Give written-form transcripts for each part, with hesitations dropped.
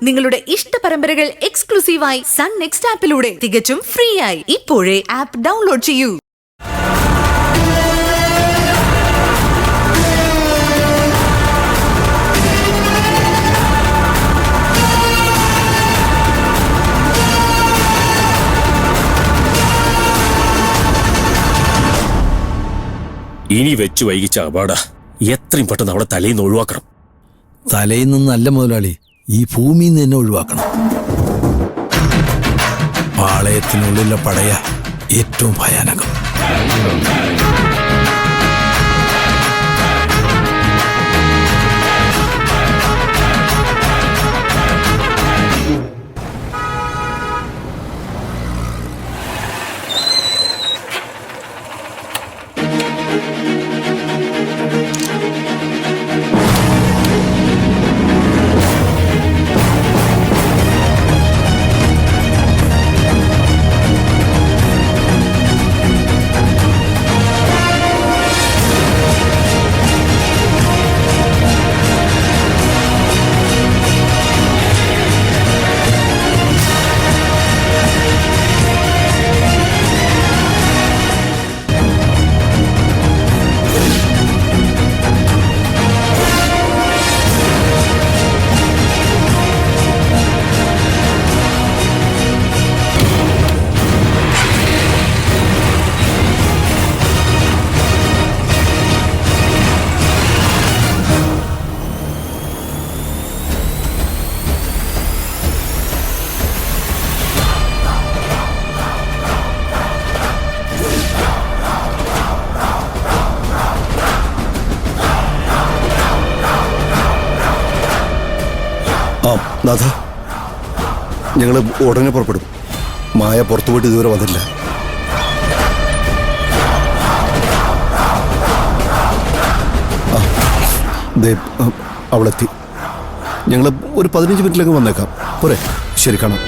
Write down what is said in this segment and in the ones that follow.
നിങ്ങളുടെ ഇഷ്ട പരമ്പരകൾ എക്സ്ക്ലൂസീവായി സൺ നെക്സ്റ്റ് ആപ്പിലൂടെ തികച്ചും ഫ്രീ ആയി ഇപ്പോഴേ ആപ്പ് ഡൗൺലോഡ് ചെയ്യൂ. ഇനി വെച്ചു വൈകിച്ച അപാടാ. എത്രയും പെട്ടെന്ന് അവളെ തലയിൽ നിന്ന് ഒഴിവാക്കണം. തലയിൽ നിന്നല്ല മുതലാളി, ഈ ഭൂമിയിൽ നിന്ന് തന്നെ ഒഴിവാക്കണം. പാളയത്തിനുള്ളിലെ പടയ ഏറ്റവും ഭയാനകം. നാഥ, ഞങ്ങൾ ഉടനെ പുറപ്പെടും. മായ പുറത്തു പോയിട്ട് ഇതുവരെ വന്നില്ല. അവളെത്തി. ഞങ്ങൾ ഒരു 15 മിനിറ്റിലേക്ക് വന്നേക്കാം. പോരെ? ശരി, കാണാം.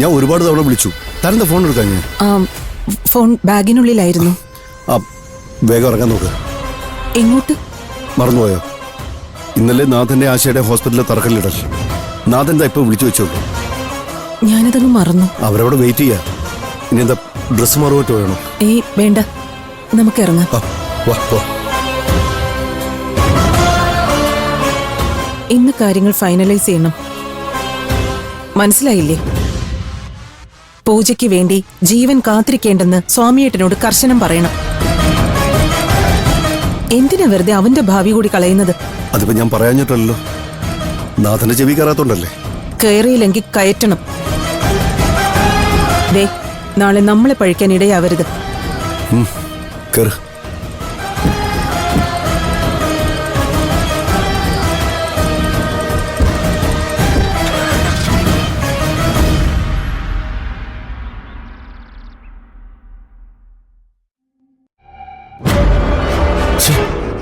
ഞാൻ ഒരുപാട് തവണ വിളിച്ചു. താനെന്താ ഫോൺ എടുക്കാൻ? ഞാൻ ഫോൺ ബാഗിനുള്ളിലായിരുന്നു. വേഗം ഇറങ്ങാൻ നോക്ക്. എങ്ങോട്ട്? മറന്നുപോയോ? ഇന്നലെ നാഥന്റെ ആശയുടെ ഹോസ്പിറ്റലിലെ തറക്കല്ലിടൽ. നാഥൻ ഇപ്പൊ വിളിച്ചു വെച്ചോളൂ. ഞാനതങ്ങ് മറന്നു. അവരവിടെ വെയിറ്റ് ചെയ്യാ. ഇനി എന്താ ഡ്രസ് മാറുമായിട്ട് വേണോ? ഏയ് വേണ്ട, നമുക്ക് ഇറങ്ങാം. ഇന്ന് കാര്യങ്ങൾ ഫൈനലൈസ് ചെയ്യണം. മനസ്സിലായില്ലേ? പൂജയ്ക്ക് വേണ്ടി ജീവൻ കാത്തിരിക്കേണ്ടെന്ന് സ്വാമിയേട്ടനോട് കർശനം പറയണം. എന്തിനാ വെറുതെ അവന്റെ ഭാവി കൂടി കളയുന്നത്? അതിപ്പോ ഞാൻ പറയാഞ്ഞിട്ടല്ലോ. നാഥന്റെ ചെവി കയറാത്തോണ്ടല്ലേ. കയറിയില്ലെങ്കിൽ കയറ്റണം. ദേ, നാളെ നമ്മളെ പഴിക്കാൻ ഇടയാവരുത്. കേറ്.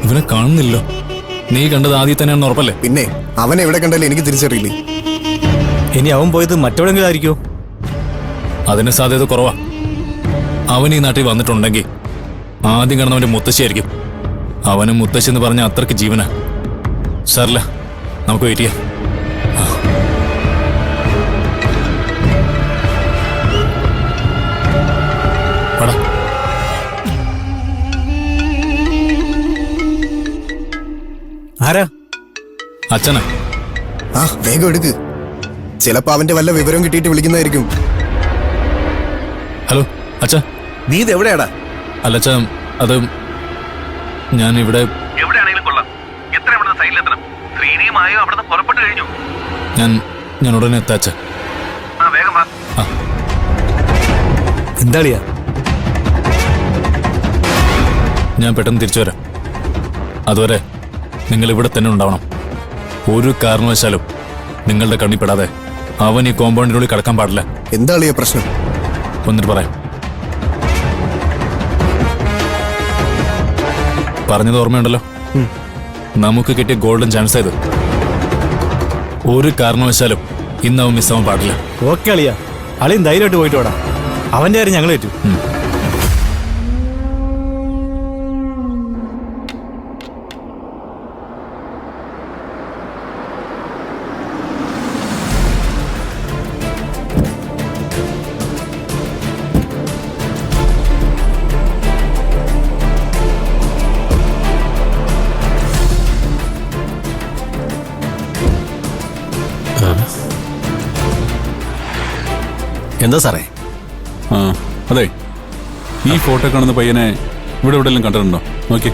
ഇവനെ കാണുന്നില്ലോ. നീ കണ്ടത് ആദ്യം തന്നെയാണെന്ന് ഉറപ്പല്ലേ? പിന്നെ അവനെ എവിടെ കണ്ടാലും എനിക്ക് തിരിച്ചറിയില്ലേ. ഇനി അവൻ പോയത് മറ്റെവിടെങ്കിലും ആയിരിക്കോ? അതിന് സാധ്യത കുറവാ. അവൻ ഈ നാട്ടിൽ വന്നിട്ടുണ്ടെങ്കിൽ ആദ്യം കാണുന്നവന്റെ മുത്തശ്ശിയായിരിക്കും. അവനും മുത്തശ്ശി എന്ന് പറഞ്ഞ അത്രയ്ക്ക് ജീവനാ. സാറില്ല, നമുക്ക് വെയിറ്റ് ചെയ്യാം. ആരാ? അച്ഛനാ. വേഗം എടുക്ക്. ചിലപ്പോ അവന്റെ വല്ല വിവരം കിട്ടിയിട്ട് വിളിക്കുന്നതായിരിക്കും. ഹലോ അച്ഛാ. നീ ഇത് എവിടെയാടാ? അല്ല അച്ഛാ, അത് ഞാൻ ഇവിടെ. എവിടെയാണെങ്കിലും കൊള്ളാം. എത്ര സൈഡിലെത്തണം? ശ്രീനിയുമായോ അവിടുന്ന് പുറപ്പെട്ടു കഴിഞ്ഞു? ഞാൻ ഉടനെ എത്താച്ച. വേഗം വാ. എന്താളിയാ? ഞാൻ പെട്ടെന്ന് തിരിച്ചു വരാം. അതുവരെ നിങ്ങൾ ഇവിടെ തന്നെ ഉണ്ടാവണം. ഒരു കാരണവശാലും നിങ്ങളുടെ കണ്ണിപ്പെടാതെ അവൻ ഈ കോമ്പൗണ്ടിനുള്ളിൽ കടക്കാൻ പാടില്ല. എന്താളിയാ പ്രശ്നം? വന്നിട്ട് പറയാം. പറഞ്ഞത് ഓർമ്മയുണ്ടല്ലോ, നമുക്ക് കിട്ടിയ ഗോൾഡൻ ചാൻസ് ആയത്. ഒരു കാരണവശാലും ഇന്ന് അവൻ മിസ്സാവാൻ പാടില്ല. ഓക്കെ അളിയാ, അളിയും ധൈര്യമായിട്ട് പോയിട്ട് വേടാ. അവന്റെ കാര്യം ഞങ്ങൾ ഏറ്റു. എന്താ സാറേ? ആ അതെ, ഈ ഫോട്ടോ കാണുന്ന പയ്യനെ ഇവിടെ എവിടെയെല്ലാം കണ്ടിട്ടുണ്ടോ? നോക്കി.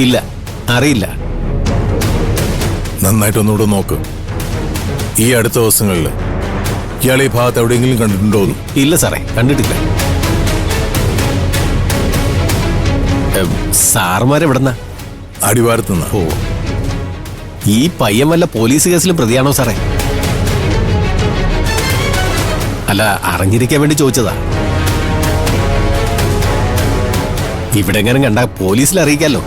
ഇല്ല, അറിയില്ല. നന്നായിട്ടൊന്നുകൂടെ നോക്ക്. ഈ അടുത്ത ദിവസങ്ങളിൽ ഇയാളെ ഈ ഭാഗത്ത് എവിടെയെങ്കിലും കണ്ടിട്ടുണ്ടോ? ഇല്ല സാറേ, കണ്ടിട്ടില്ല. സാറുമാരെവിടെന്നാ? അടിവാരത്തുനിന്ന്. ഓ, ഈ പയ്യൻ വല്ല പോലീസ് കേസിലും പ്രതിയാണോ സാറേ? അല്ല, അറിഞ്ഞിരിക്കാൻ വേണ്ടി ചോദിച്ചതാ. ഇവിടെ എങ്ങനെ കണ്ട പോലീസിൽ അറിയിക്കാലോ.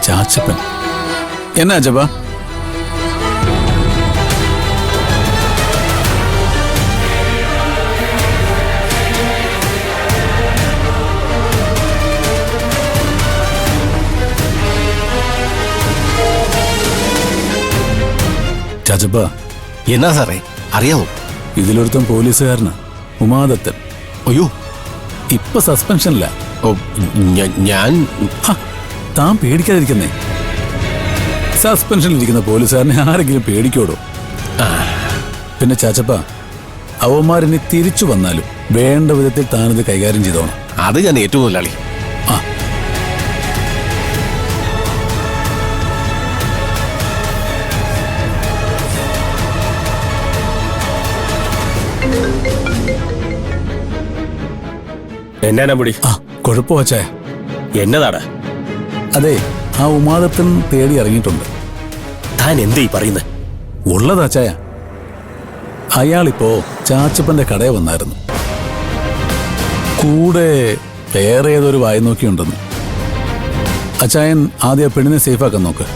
ചാച്ചപ്പൻ എന്നാ ചപ്പാ? ചാച്ചപ്പ, എന്നാ സാറേ, അറിയാവോ? ഇതിലൊരുത്തൻ പോലീസുകാരനാ, ഉമാദത്തൻ. അയ്യോ, ഇപ്പൊ സസ്പെൻഷനില്ല. ഓ, ഞാൻ താൻ പേടിക്കാതിരിക്കുന്നേ. സസ്പെൻഷനിലിരിക്കുന്ന പോലീസുകാരനെ ആരെങ്കിലും പേടിക്കോടോ? പിന്നെ ചാച്ചപ്പ, അവന്മാരിനി തിരിച്ചു വന്നാലും വേണ്ട വിധത്തിൽ താനിത് കൈകാര്യം ചെയ്തോണം. അത് ഞാൻ ഏറ്റവും മുതലാളി. ആ, എന്നാ മുടി? ആ, കുഴപ്പമോ അച്ചായ? എന്നതാടാ? അതെ, ആ ഉമാദത്തൻ തേടി ഇറങ്ങിയിട്ടുണ്ട്. താൻ എന്തേ പറയുന്നത്? ഉള്ളതാ അച്ചായ. അയാളിപ്പോ ചാച്ചപ്പന്റെ കടയിൽ വന്നായിരുന്നു. കൂടെ വേറെ ഏതൊരു വായി നോക്കിയുണ്ടെന്ന്. അച്ചായൻ ആദ്യം ആ പെണ്ണിനെ സേഫാക്കാൻ നോക്ക്.